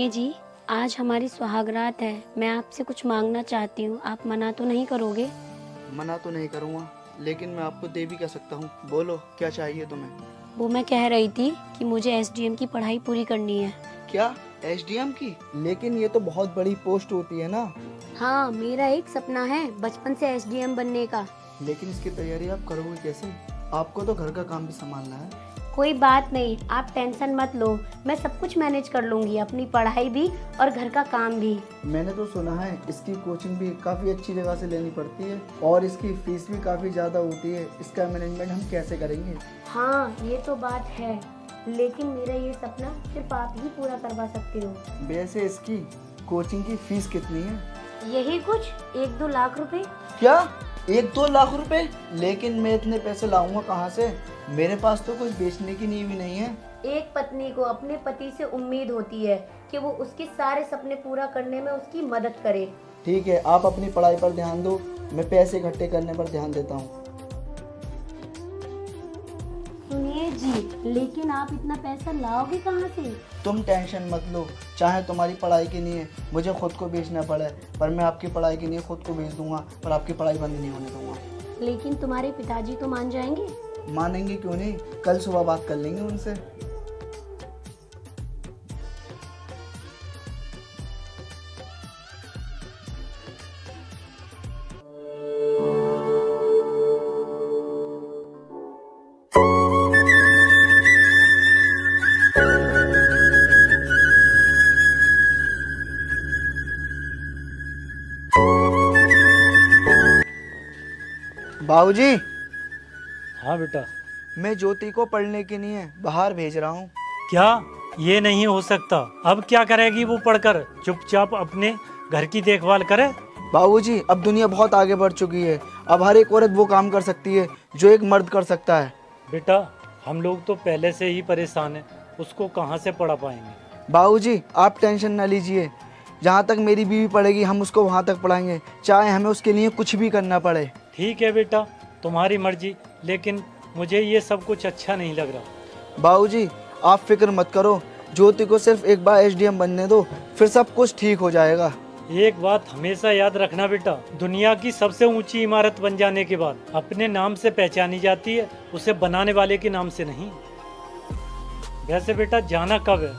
सुनिए जी, आज हमारी सुहागरात है। मैं आपसे कुछ मांगना चाहती हूँ, आप मना तो नहीं करोगे? मना तो नहीं करूँगा, लेकिन मैं आपको दे भी क्या सकता हूँ। बोलो क्या चाहिए तुम्हें। वो मैं कह रही थी कि मुझे एसडीएम की पढ़ाई पूरी करनी है। क्या एसडीएम की? लेकिन ये तो बहुत बड़ी पोस्ट होती है ना। हाँ, मेरा एक सपना है बचपन से एसडीएम बनने का। लेकिन इसकी तैयारी आप करोगे कैसे? आपको तो घर का काम भी संभालना है। कोई बात नहीं, आप टेंशन मत लो, मैं सब कुछ मैनेज कर लूंगी, अपनी पढ़ाई भी और घर का काम भी। मैंने तो सुना है इसकी कोचिंग भी काफ़ी अच्छी जगह से लेनी पड़ती है और इसकी फीस भी काफ़ी ज़्यादा होती है। इसका मैनेजमेंट हम कैसे करेंगे? हाँ, ये तो बात है, लेकिन मेरा ये सपना सिर्फ आप ही पूरा करवा सकते हो। वैसे इसकी कोचिंग की फीस कितनी है? यही कुछ 1-2 लाख रुपए। क्या 1-2 लाख रुपए? लेकिन मैं इतने पैसे लाऊंगा कहाँ से? मेरे पास तो कुछ बेचने की नींव भी नहीं है। एक पत्नी को अपने पति से उम्मीद होती है कि वो उसके सारे सपने पूरा करने में उसकी मदद करे। ठीक है, आप अपनी पढ़ाई पर ध्यान दो, मैं पैसे इकट्ठे करने पर ध्यान देता हूँ। सुनिए जी, लेकिन आप इतना पैसा लाओगे कहाँ से? तुम टेंशन मत लो, चाहे तुम्हारी पढ़ाई के लिए मुझे खुद को बेचना पड़े, पर मैं आपकी पढ़ाई के लिए खुद को बेच दूंगा, पर आपकी पढ़ाई बंद नहीं होने दूंगा। लेकिन तुम्हारे पिताजी तो मान जाएंगे? मानेंगे क्यों नहीं, कल सुबह बात कर लेंगे उनसे। बाबूजी, हाँ बेटा। मैं ज्योति को पढ़ने के लिए बाहर भेज रहा हूँ। क्या? ये नहीं हो सकता। अब क्या करेगी वो पढ़कर? चुपचाप अपने घर की देखभाल करे। बाबूजी, अब दुनिया बहुत आगे बढ़ चुकी है, अब हर एक औरत वो काम कर सकती है जो एक मर्द कर सकता है। बेटा, हम लोग तो पहले से ही परेशान हैं, उसको कहाँ से पढ़ा पाएंगे। बाबूजी, आप टेंशन न लीजिए, जहाँ तक मेरी बीवी पढ़ेगी हम उसको वहाँ तक पढ़ाएंगे, चाहे हमें उसके लिए कुछ भी करना पड़े। ठीक है बेटा, तुम्हारी मर्जी, लेकिन मुझे ये सब कुछ अच्छा नहीं लग रहा। बाबूजी, आप फिक्र मत करो, ज्योति को सिर्फ एक बार एसडीएम बनने दो, फिर सब कुछ ठीक हो जाएगा। एक बात हमेशा याद रखना बेटा, दुनिया की सबसे ऊंची इमारत बन जाने के बाद अपने नाम से पहचानी जाती है, उसे बनाने वाले के नाम से नहीं। वैसे बेटा, जाना कब है?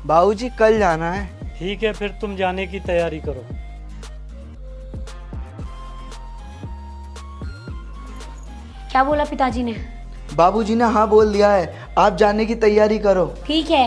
बाबूजी, कल जाना है। ठीक है, फिर तुम जाने की तैयारी करो। क्या बोला पिताजी ने? बाबूजी ने हाँ बोल दिया है, आप जाने की तैयारी करो। ठीक है।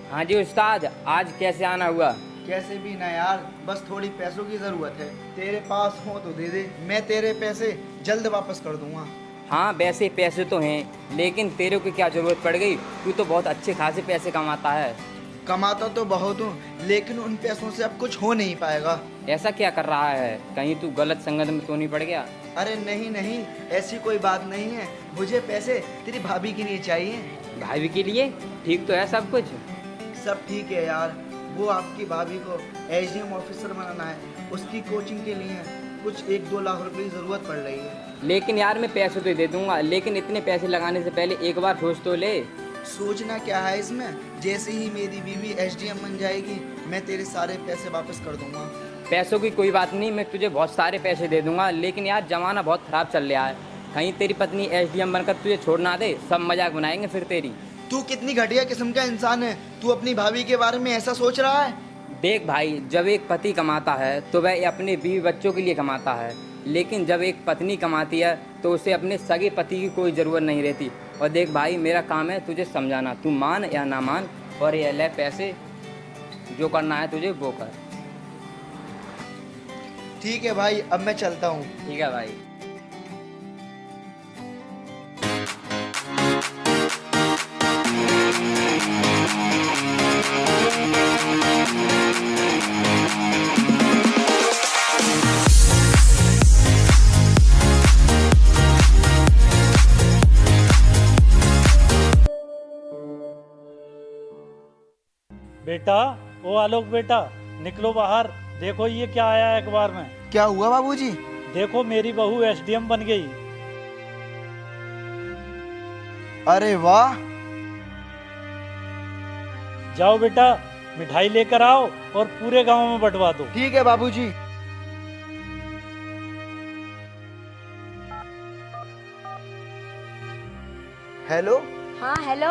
हाँ जी उस्ताद, आज कैसे आना हुआ? कैसे भी ना यार, बस थोड़ी पैसों की जरूरत है, तेरे पास हो तो दे दे, मैं तेरे पैसे जल्द वापस कर दूंगा। हाँ वैसे पैसे तो हैं, लेकिन तेरे को क्या ज़रूरत पड़ गई? तू तो बहुत अच्छे खासे पैसे कमाता है। कमाता तो बहुत हूँ, लेकिन उन पैसों से अब कुछ हो नहीं पाएगा। ऐसा क्या कर रहा है? कहीं तू गलत संगत में तो नहीं पड़ गया? अरे नहीं नहीं, ऐसी कोई बात नहीं है, मुझे पैसे तेरी भाभी के लिए चाहिए। भाभी के लिए? ठीक तो है सब कुछ? सब ठीक है यार, वो आपकी भाभी को एसडीएम ऑफिसर बनाना है, उसकी कोचिंग के लिए कुछ 1-2 लाख रुपए की ज़रूरत पड़ रही है। लेकिन यार मैं पैसे तो दे दूंगा, लेकिन इतने पैसे लगाने से पहले एक बार सोच तो ले। सोचना क्या है इसमें, जैसे ही मेरी बीवी एसडीएम बन जाएगी मैं तेरे सारे पैसे वापस कर दूंगा। पैसों की कोई बात नहीं, मैं तुझे बहुत सारे पैसे दे दूंगा, लेकिन यार ज़माना बहुत ख़राब चल रहा है, कहीं तेरी पत्नी एसडीएम बनकर तुझे छोड़ ना दे, सब मजाक बनाएंगे फिर तेरी। तू कितनी घटिया किस्म का इंसान है, तू अपनी भाभी के बारे में ऐसा सोच रहा है? देख भाई, जब एक पति कमाता है तो वह अपने बीवी बच्चों के लिए कमाता है, लेकिन जब एक पत्नी कमाती है तो उसे अपने सगे पति की कोई ज़रूरत नहीं रहती। और देख भाई, मेरा काम है तुझे समझाना, तू मान या ना मान, और ये ले पैसे, जो करना है तुझे वो कर। ठीक है भाई, अब मैं चलता हूँ। ठीक है भाई। बेटा, ओ आलोक बेटा, निकलो बाहर। देखो ये क्या आया है अखबार में। क्या हुआ बाबूजी? देखो मेरी बहू एसडीएम बन गई। अरे वाह। जाओ बेटा, मिठाई लेकर आओ और पूरे गांव में बंटवा दो। ठीक है बाबूजी। हेलो। हाँ हेलो,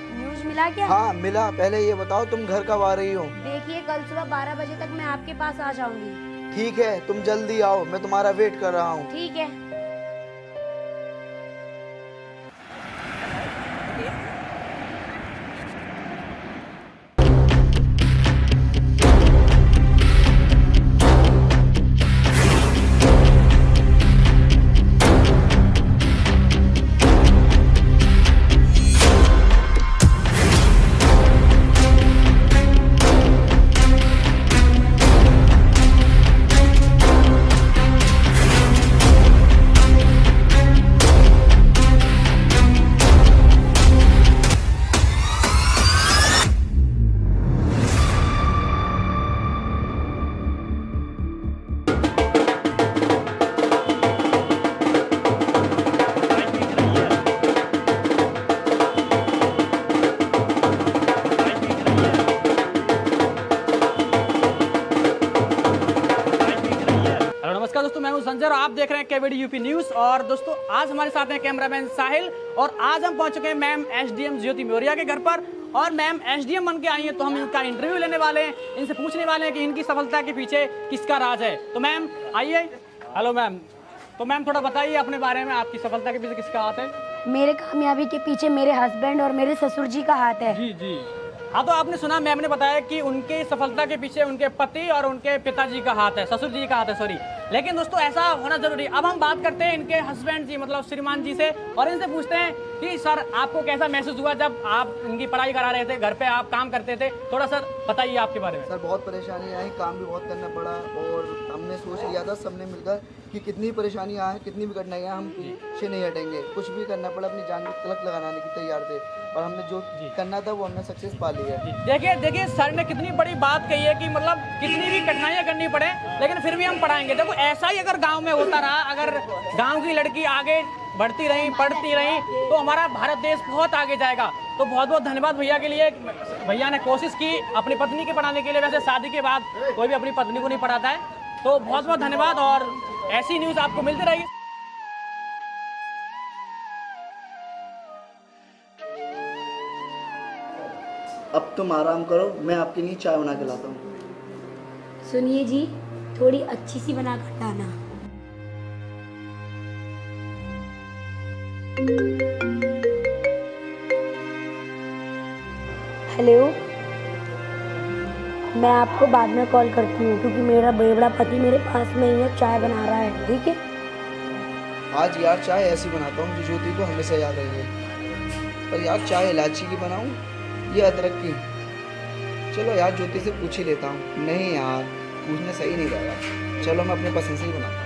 न्यूज़ मिला क्या? हाँ मिला। पहले ये बताओ तुम घर कब आ रही हो? देखिए कल सुबह 12 बजे तक मैं आपके पास आ जाऊंगी। ठीक है, तुम जल्दी आओ, मैं तुम्हारा वेट कर रहा हूँ। ठीक है। नमस्कार दोस्तों, मैं हूं संजय और आप देख रहे हैं केवीडी यूपी न्यूज़। और दोस्तों आज हमारे साथ हैं कैमरामैन साहिल और आज हम पहुंच चुके हैं मैम एसडीएम ज्योति मौर्य के घर पर। और मैम एसडीएम बन के आई हैं तो हम इनका इंटरव्यू लेने वाले हैं, इनसे पूछने वाले हैं कि इनकी सफलता के पीछे किसका राज है। तो मैम आइए। Hello ma'am. तो मैम थोड़ा बताइए अपने बारे में, आपकी सफलता के पीछे किसका हाथ है? मेरे कामयाबी के पीछे मेरे हस्बैंड और मेरे ससुर जी का हाथ है। जी जी। हाँ, तो आपने सुना मैम ने बताया कि उनकी सफलता के पीछे उनके पति और उनके पिताजी का हाथ है, ससुर जी का हाथ है, सॉरी। लेकिन दोस्तों ऐसा होना जरूरी है। अब हम बात करते हैं इनके हस्बैंड जी मतलब श्रीमान जी से और इनसे पूछते हैं कि सर आपको कैसा महसूस हुआ जब आप इनकी पढ़ाई करा रहे थे, घर पे आप काम करते थे, थोड़ा सर बताइए आपके बारे में। सर बहुत परेशानी आई, काम भी बहुत करना पड़ा और हमने सोच लिया था सबने मिलकर कि कितनी परेशानियाँ आए, कितनी भी कठिनाइयाँ, हम पीछे नहीं हटेंगे। कुछ भी करना पड़ा, अपनी जान को तलक लगाने की तैयार थे और हमने जो करना था वो हमने सक्सेस पा लिया है। देखिए सर ने कितनी बड़ी बात कही है कि मतलब कितनी भी कठिनाइयाँ करनी पड़े लेकिन फिर भी हम पढ़ाएंगे। देखो ऐसा ही अगर गांव में होता रहा, अगर गांव की लड़की आगे बढ़ती रही, पढ़ती रही, तो हमारा भारत देश बहुत आगे जाएगा। तो बहुत बहुत धन्यवाद भैया के लिए। भैया ने कोशिश की अपनी पत्नी के पढ़ाने के लिए। वैसे शादी के बाद कोई भी अपनी पत्नी को नहीं पढ़ाता है। तो बहुत बहुत धन्यवाद और ऐसी न्यूज़ आपको मिलती रहेगी। अब तुम आराम करो, मैं आपके लिए चाय बना के लाता हूँ। सुनिए जी, थोड़ी अच्छी सी बना कर लाना। हेलो, मैं आपको बाद में कॉल करती हूँ क्योंकि मेरा बेवड़ा पति मेरे पास में ही है, चाय बना रहा है। ठीक है? आज यार चाय ऐसी बनाता हूँ जो ज्योति को हमेशा याद रहे। पर यार चाय इलायची की बनाऊँ या अदरक की? चलो यार ज्योति से पूछ ही लेता हूँ। नहीं यार, पूछना सही नहीं रहेगा। चलो मैं अपने पसंद से ही बनाता हूँ।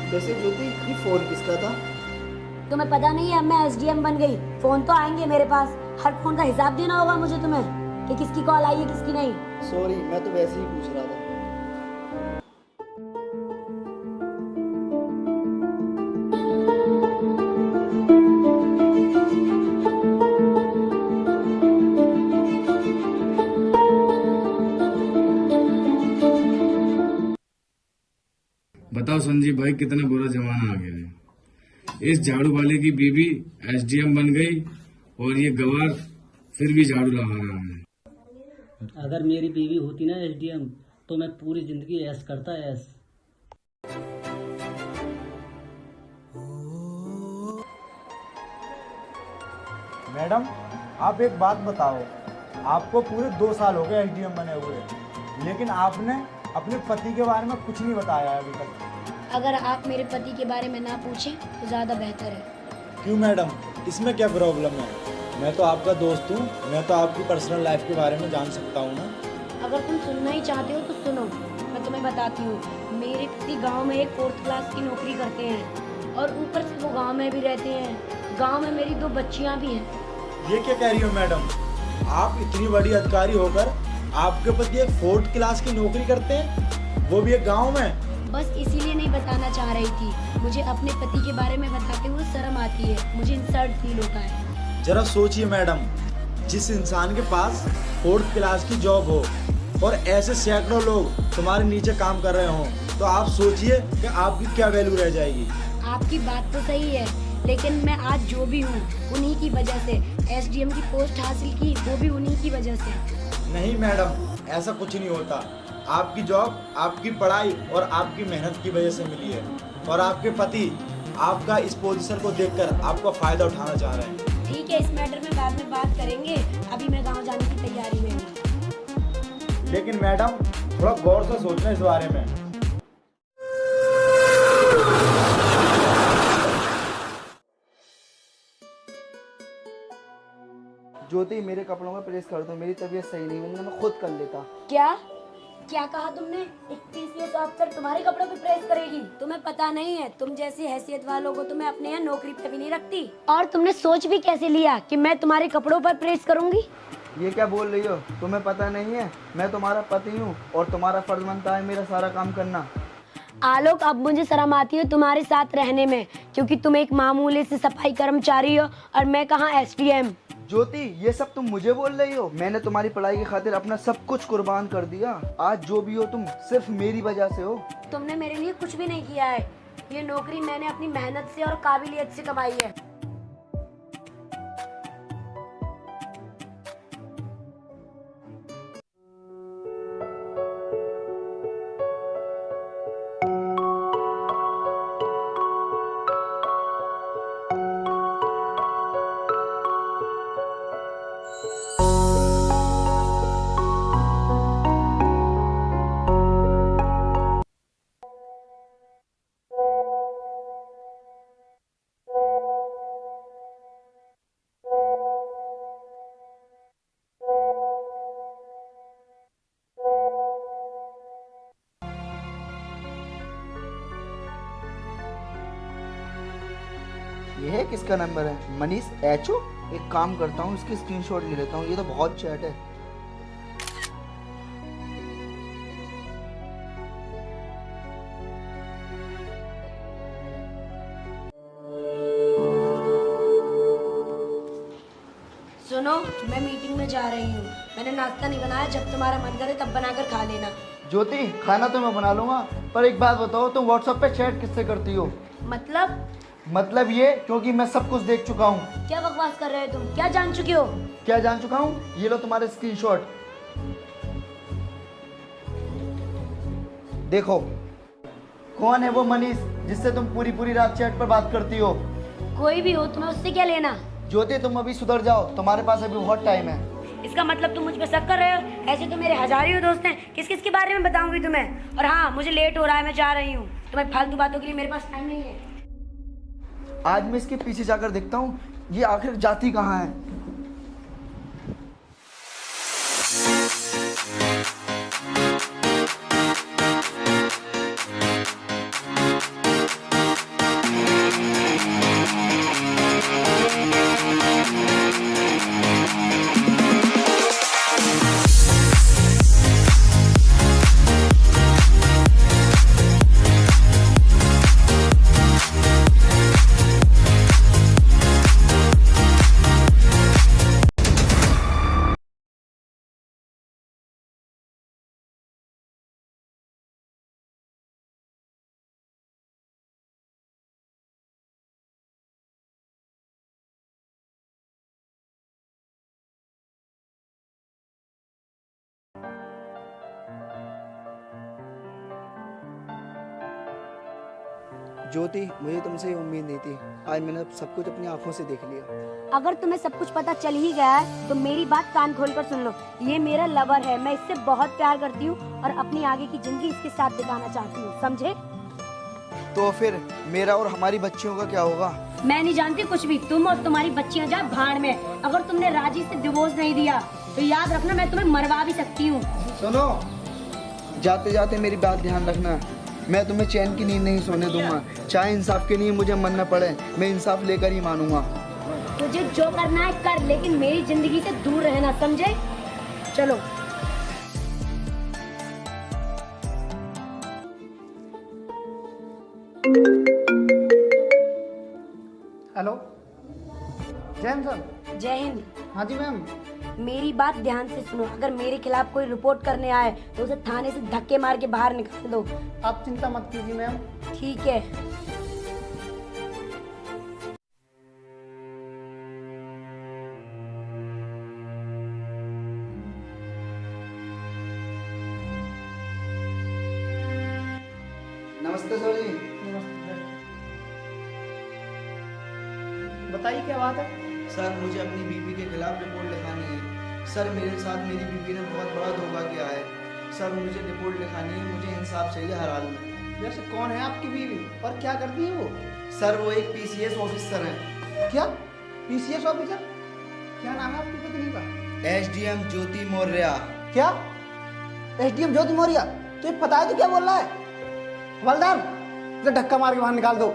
वैसे ज्योति ये फोन किसका था? तुम्हें पता नहीं है, अब मैं एसडीएम बन गई। फोन तो आएंगे मेरे पास, हर फोन का हिसाब देना होगा मुझे तुम्हें कि किसकी कॉल आई है किसकी नहीं। सॉरी, मैं तो वैसे ही पूछ रहा था। बताओ संजीव भाई, कितना बुरा जमाना आ गया है। इस झाड़ू वाले की बीवी एसडीएम बन गई और ये गवार फिर भी झाड़ू लगा रहा है। अगर मेरी बीवी होती ना एसडीएम तो मैं पूरी जिंदगी ऐश करता ऐश। मैडम आप एक बात बताओ, आपको पूरे 2 साल हो गए एसडीएम बने हुए, लेकिन आपने अपने पति के बारे में कुछ नहीं बताया है अभी तक। अगर आप मेरे पति के बारे में ना पूछें तो ज़्यादा बेहतर है। क्यों मैडम, इसमें क्या प्रॉब्लम है? मैं तो आपका दोस्त हूँ, मैं तो आपकी पर्सनल लाइफ के बारे में जान सकता हूँ ना। अगर तुम सुनना ही चाहते हो तो सुनो, मैं तुम्हें बताती हूँ। मेरे पति गांव में एक 4th क्लास की नौकरी करते हैं और ऊपर से वो गांव में भी रहते हैं। गांव में मेरी 2 बच्चियां भी हैं। ये क्या कह रही हो मैडम? आप इतनी बड़ी अधिकारी होकर आपके पति एक 4th क्लास की नौकरी करते हैं, वो भी एक गाँव में? बस इसीलिए नहीं बताना चाह रही थी। मुझे अपने पति के बारे में बताते हुए शर्म आती है, मुझे इंसल्ट फील होता है। जरा सोचिए मैडम, जिस इंसान के पास 4th क्लास की जॉब हो और ऐसे सैकड़ों लोग तुम्हारे नीचे काम कर रहे हों, तो आप सोचिए कि आपकी क्या वैल्यू रह जाएगी। आपकी बात तो सही है, लेकिन मैं आज जो भी हूँ उन्हीं की वजह से। SDM की पोस्ट हासिल की वो भी उन्हीं की वजह से। नहीं मैडम, ऐसा कुछ नहीं होता। आपकी जॉब आपकी पढ़ाई और आपकी मेहनत की वजह से मिली है, और आपके पति आपका इस पोजीशन को देखकर आपका फायदा उठाना चाह रहे हैं। ठीक है, इस मैटर में बाद में बात करेंगे। अभी मैं गांव जाने की तैयारी में हूँ। लेकिन मैडम, थोड़ा गौर से सोचना इस बारे में। ज्योति, मेरे कपड़ों में प्रेस कर दो, मेरी तबीयत सही नहीं, वरना मैं खुद कर लेता। क्या कहा तुमने? एक PCS ऑफिसर तुम्हारे कपड़ों पे प्रेस करेगी? तुम्हें पता नहीं है, तुम जैसी हैसियत वालों को तो मैं अपने यहाँ नौकरी पे भी नहीं रखती। और तुमने सोच भी कैसे लिया कि मैं तुम्हारे कपड़ों पर प्रेस करूंगी? ये क्या बोल रही हो? तुम्हें पता नहीं है, मैं तुम्हारा पति हूँ और तुम्हारा फर्ज बनता है मेरा सारा काम करना। आलोक, अब मुझे शर्म आती है तुम्हारे साथ रहने में, क्योंकि तुम एक मामूली से सफाई कर्मचारी हो और मैं कहाँ SDM। ज्योति, ये सब तुम मुझे बोल रही हो? मैंने तुम्हारी पढ़ाई की खातिर अपना सब कुछ कुर्बान कर दिया। आज जो भी हो तुम सिर्फ मेरी वजह से हो। तुमने मेरे लिए कुछ भी नहीं किया है। ये नौकरी मैंने अपनी मेहनत से और काबिलियत से कमाई है। ये है किसका नंबर है? मनीष HO। एक काम करता हूँ, इसकी स्क्रीनशॉट ले लेता हूँ, ये तो बहुत चैट है। सुनो, मैं मीटिंग में जा रही हूँ। मैंने नाश्ता नहीं बनाया, जब तुम्हारा मन करे तब बनाकर खा लेना। ज्योति, खाना तो मैं बना लूंगा, पर एक बात बताओ, तुम व्हाट्सएप पे चैट किससे करती हो? मतलब ये, क्योंकि मैं सब कुछ देख चुका हूँ। क्या बकवास कर रहे हो तुम? क्या जान चुके हो? क्या जान चुका हूँ? ये लो तुम्हारे स्क्रीनशॉट, देखो। कौन है वो मनीष जिससे तुम पूरी पूरी रात चैट पर बात करती हो? कोई भी हो, तुम्हें उससे क्या लेना? ज्योति, तुम अभी सुधर जाओ, तुम्हारे पास अभी बहुत टाइम है। इसका मतलब तुम मुझ पे शक कर रहे हो? ऐसे तो मेरे हजारों दोस्त हैं, किस किस के बारे में बताऊंगी तुम्हें? और हाँ, मुझे लेट हो रहा है, मैं जा रही हूँ। तुम्हें फालतू बातों के लिए मेरे पास टाइम नहीं है। आज मैं इसके पीछे जाकर देखता हूँ ये आखिर जाती कहाँ है। ज्योति, मुझे तुमसे ये उम्मीद नहीं थी। आज मैंने सब कुछ अपनी आंखों से देख लिया। अगर तुम्हें सब कुछ पता चल ही गया है तो मेरी बात कान खोलकर सुन लो। ये मेरा लवर है, मैं इससे बहुत प्यार करती हूँ और अपनी आगे की जिंदगी इसके साथ बिताना चाहती हूँ, समझे? तो फिर मेरा और हमारी बच्चियों का क्या होगा? मैं नहीं जानती कुछ भी। तुम और तुम्हारी बच्चियां जाए भाड़ में। अगर तुमने राजी से डिवोर्स नहीं दिया तो याद रखना मैं तुम्हें मरवा भी सकती हूँ। सुनो, जाते जाते मेरी बात ध्यान रखना, मैं तुम्हें चैन की नींद नहीं सोने दूंगा। चाहे इंसाफ के लिए मुझे मरना पड़े, मैं इंसाफ लेकर ही मानूंगा। तुझे जो करना है कर, लेकिन मेरी जिंदगी से दूर रहना, समझे? चलो। हेलो, जय हिंद सर। जय हिंद। हाँ जी मैम। मेरी बात ध्यान से सुनो। अगर मेरे खिलाफ कोई रिपोर्ट करने आए तो उसे थाने से धक्के मार के बाहर निकाल दो। आप चिंता मत कीजिए मैम। ठीक है। नमस्ते सर जी। बताइए क्या बात है? सर, मुझे अपनी बीवी के खिलाफ रिपोर्ट लिखानी है। सर, मेरे साथ मेरी बीवी ने बहुत बड़ा धोखा किया है। सर, मुझे रिपोर्ट लिखानी है, मुझे इंसाफ चाहिए हर हाल में। वैसे कौन है आपकी बीवी और क्या करती है वो? सर, वो एक PCS ऑफिसर है। क्या? PCS officer? क्या नाम है आपकी पत्नी का? SDM ज्योति मौर्य। क्या? SDM ज्योति मौर्य? तो ये पता है तो क्या बोल रहा है? हवलदार, इसे धक्का मार के बाहर निकाल दो।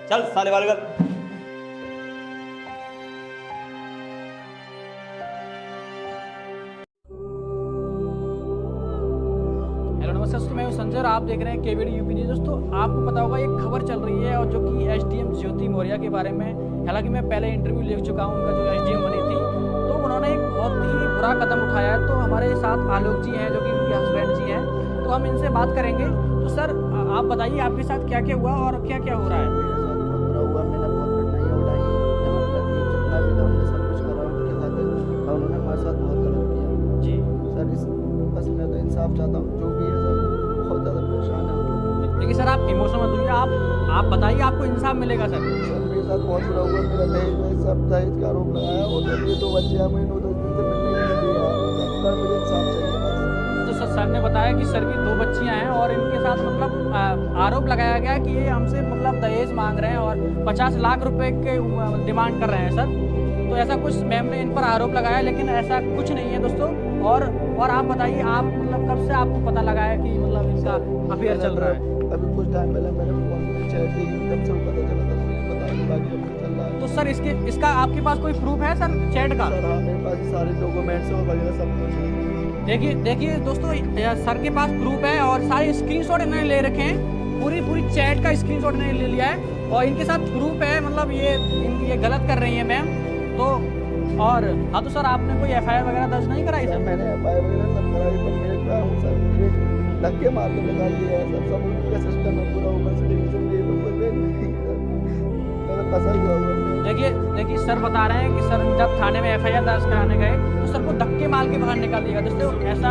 चल साले वालगर। नमस्कार दोस्तों, मैं हूं संजय और आप देख रहे हैं KVD UP न्यूज़। दोस्तों, आपको पता होगा एक खबर चल रही है और जो कि SDM ज्योति मौर्य के बारे में। हालांकि मैं पहले इंटरव्यू ले चुका हूं उनका, जो SDM बनी थी, तो उन्होंने एक बहुत ही बुरा कदम उठाया है। तो हमारे साथ आलोक जी हैं जो कि उनके हस्बैंड जी हैं, तो हम इनसे बात करेंगे। तो सर, आप बताइए आपके साथ क्या क्या हुआ और क्या क्या हो रहा है? मेरे साथ बहुत बुरा हुआ, मैंने बहुत कठिनाइयाँ उठाई, यहाँ तक कि जितना भी था हमने सब कुछ करा उनके साथ और उन्होंने हमारे साथ बहुत गलत किया। जी सर, इस बस मैं तो इंसाफ चाहता हूँ, जो भी है सर, बहुत ज़्यादा परेशान है हम लोग। देखिए सर, आप इमोशनल मत होइए, आप बताइए आपको इंसाफ मिलेगा सर। सर, मेरे साथ बहुत बुरा हुआ, मेरा दहेज में सब दहेज का आरोप लगाया और जब ये 2 बच्चे हमें 9-10 दिन से मिलने नहीं दिया। सर, मुझे इंसाफ चाहिए बस। तो सर ने बताया कि सर की 2 बच्चियां हैं और इनके साथ मतलब आरोप लगाया गया कि ये हमसे मतलब दहेज मांग रहे हैं और 50 लाख रुपए के डिमांड कर रहे हैं सर। तो ऐसा कुछ मैम ने इन पर आरोप लगाया, लेकिन ऐसा कुछ नहीं है दोस्तों। और आप बताइए, आप मतलब कब से आपको पता लगा है कि मतलब इसका अफेयर चल रहा है? अभी कुछ टाइम पहले मैंने फोन में चैट की, तब से पता चला था, मुझे पता नहीं, बाकी अब चल रहा है। तो सर इसका आपके पास कोई प्रूफ है सर चैट का? सर हाँ, मेरे पास सारे डॉक्यूमेंट्स और वगैरह सब कुछ है। देखिए दोस्तों, सर के पास प्रूफ है और सारे स्क्रीनशॉट इन्होंने ले रखे हैं। पूरी चैट का स्क्रीनशॉट इन्होंने ले लिया है और इनके साथ प्रूफ है। मतलब ये गलत कर रही है मैम। तो और हाँ, तो सर आपने कोई FIR वगैरह दर्ज नहीं कराई सर? मैंने FIR वगैरह सब कराई, पर मेरे क्या हूँ सर, मुझे धक्के मार के निकाल दिया है सर। सब उनका सिस्टम है पूरा, ऊपर से डिवीजन दिए तो कोई बेल नहीं सर, मैंने फंसा हुआ हूँ। देखिए सर बता रहे हैं कि सर जब थाने में FIR दर्ज कराने गए तो सर को धक्के मार के बाहर निकाल दिया। दोस्तों, ऐसा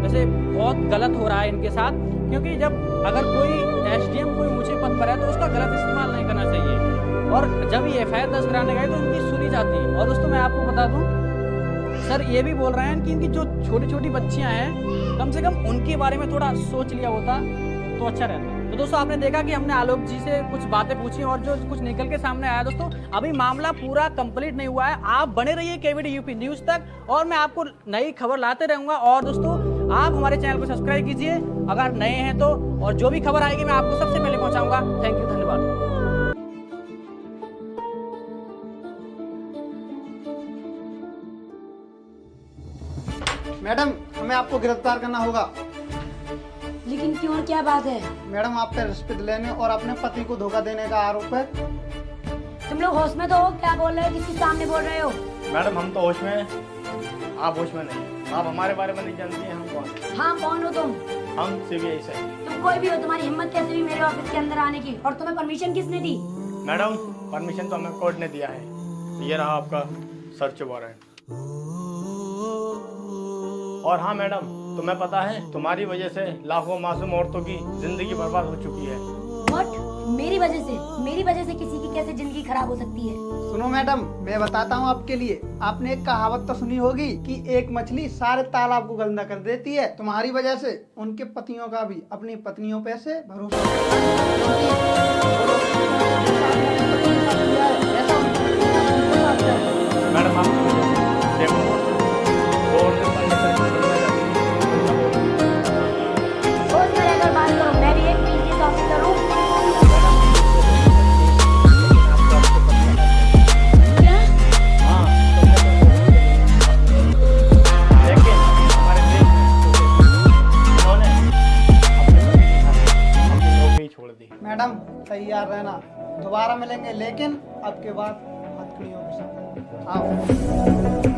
वैसे बहुत गलत हो रहा है इनके साथ, क्योंकि जब अगर कोई SDM कोई ऊंचे पद पर है तो उसका गलत इस्तेमाल नहीं करना चाहिए। और जब ये FIR दर्ज कराने गए तो इनकी सुनी जाती है। और दोस्तों, मैं आपको बता दूं, सर ये भी बोल रहे हैं कि इनकी जो छोटी छोटी बच्चियां हैं, कम से कम उनके बारे में थोड़ा सोच लिया होता तो अच्छा रहता। तो दोस्तों, आपने देखा कि हमने आलोक जी से कुछ बातें पूछी और जो कुछ निकल के सामने आया। दोस्तों, अभी मामला पूरा कंप्लीट नहीं हुआ है। आप बने रहिए KVD UP न्यूज़ तक और मैं आपको नई खबर लाते रहूँगा। और दोस्तों, आप हमारे चैनल को सब्सक्राइब कीजिए अगर नए हैं तो, और जो भी खबर आएगी मैं आपको सबसे पहले पहुँचाऊँगा। थैंक यू, धन्यवाद। मैडम, हमें आपको गिरफ्तार करना होगा। लेकिन क्यों, क्या बात है? मैडम, आप पे रिश्वत लेने और अपने पति को धोखा देने का आरोप है। तुम लोग होश में तो हो? क्या बोल रहे हो, किसके सामने बोल रहे हो? मैडम, हम तो होश में हैं, आप होश में नहीं। आप हमारे बारे में नहीं जानती हैं हम कौन। हाँ, कौन हो तुम? हम CBI से। तुम कोई भी हो, तुम्हारी हिम्मत कैसे हुई मेरे ऑफिस के अंदर आने की? और तुम्हें परमिशन किसने दी? मैडम, परमिशन तो हमें कोर्ट ने दिया है। ये रहा आपका सर्च वारंट। और हाँ मैडम, तुम्हें पता है तुम्हारी वजह से लाखों मासूम औरतों की जिंदगी बर्बाद हो चुकी है। व्हाट? मेरी वजह से? मेरी वजह से किसी की कैसे जिंदगी खराब हो सकती है? सुनो मैडम, मैं बताता हूँ आपके लिए। आपने एक कहावत तो सुनी होगी कि एक मछली सारे तालाब को गंदा कर देती है। तुम्हारी वजह से उनके पतियों का भी अपनी पत्नियों पे से भरोसा मैडम तैयार रहना, दोबारा मिलेंगे लेकिन अब के बाद हथकड़ियों के साथ। आओ।